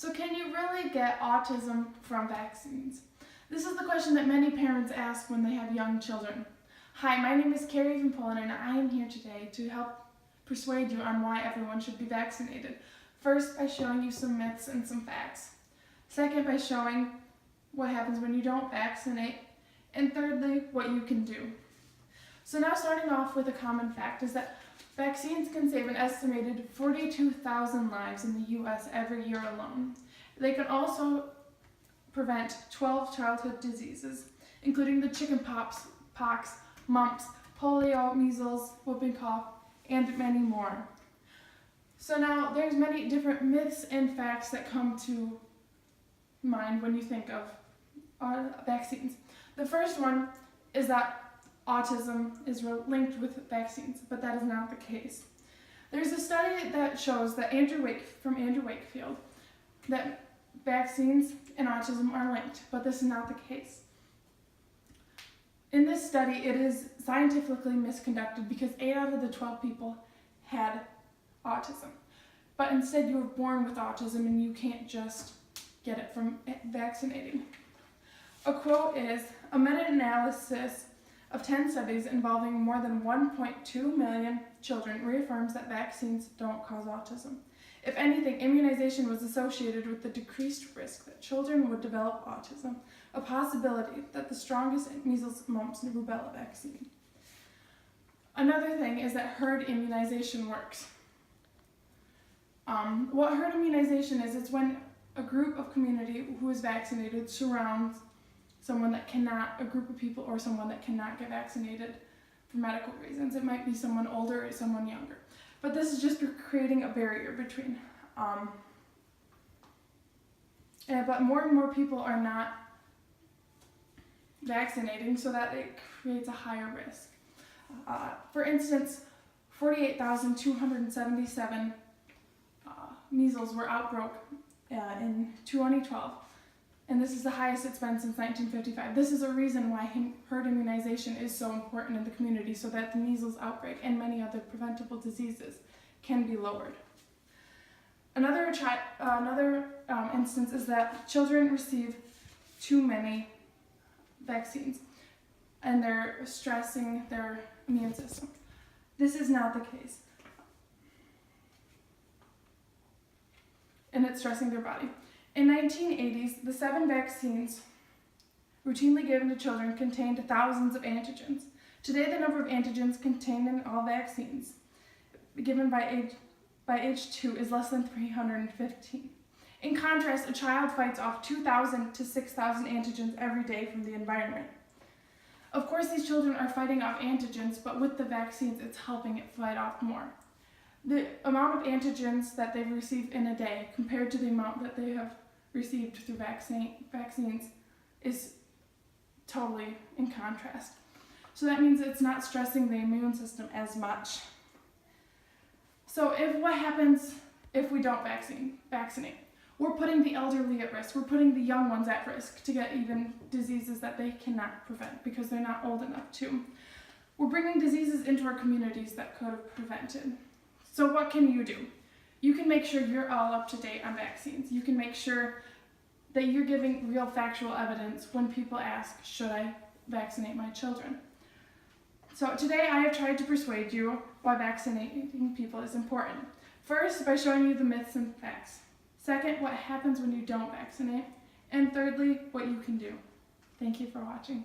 So can you really get autism from vaccines? This is the question that many parents ask when they have young children. Hi, my name is Carrie VanPolen, and I am here today to help persuade you on why everyone should be vaccinated. First, by showing you some myths and some facts. Second, by showing what happens when you don't vaccinate. And thirdly, what you can do. So now starting off with a common fact is that vaccines can save an estimated 42,000 lives in the US every year alone. They can also prevent 12 childhood diseases, including the chickenpox, mumps, polio, measles, whooping cough, and many more. So now there's many different myths and facts that come to mind when you think of vaccines. The first one is that autism is linked with vaccines, but that is not the case. There's a study that shows that from Andrew Wakefield that vaccines and autism are linked, but this is not the case. In this study, it is scientifically misconducted because 8 out of the 12 people had autism. But instead, you were born with autism and you can't just get it from vaccinating. A quote is, "A meta-analysis of 10 studies involving more than 1.2 million children reaffirms that vaccines don't cause autism. If anything, immunization was associated with the decreased risk that children would develop autism, a possibility that the strongest measles, mumps, and rubella vaccine." Another thing is that herd immunization works. What herd immunization is, it's when a group of community who is vaccinated surrounds a group of people or someone that cannot get vaccinated for medical reasons. It might be someone older or someone younger. But this is just creating a barrier between. But more and more people are not vaccinating, so that it creates a higher risk. For instance, 48,277 measles were outbroke in 2012. And this is the highest it's been since 1955. This is a reason why herd immunization is so important in the community, so that the measles outbreak and many other preventable diseases can be lowered. Another instance is that children receive too many vaccines and they're stressing their immune system. This is not the case. And it's stressing their body. In the 1980s, the 7 vaccines routinely given to children contained thousands of antigens. Today, the number of antigens contained in all vaccines given by age 2 is less than 315. In contrast, a child fights off 2,000 to 6,000 antigens every day from the environment. Of course, these children are fighting off antigens, but with the vaccines, it's helping it fight off more. The amount of antigens that they've received in a day compared to the amount that they have received through vaccines is totally in contrast. So that means it's not stressing the immune system as much. So what happens if we don't vaccinate? We're putting the elderly at risk. We're putting the young ones at risk to get even diseases that they cannot prevent because they're not old enough to. We're bringing diseases into our communities that could have prevented. So what can you do? You can make sure you're all up to date on vaccines. You can make sure that you're giving real factual evidence when people ask, should I vaccinate my children? So today I have tried to persuade you why vaccinating people is important. First, by showing you the myths and facts. Second, what happens when you don't vaccinate. And thirdly, what you can do. Thank you for watching.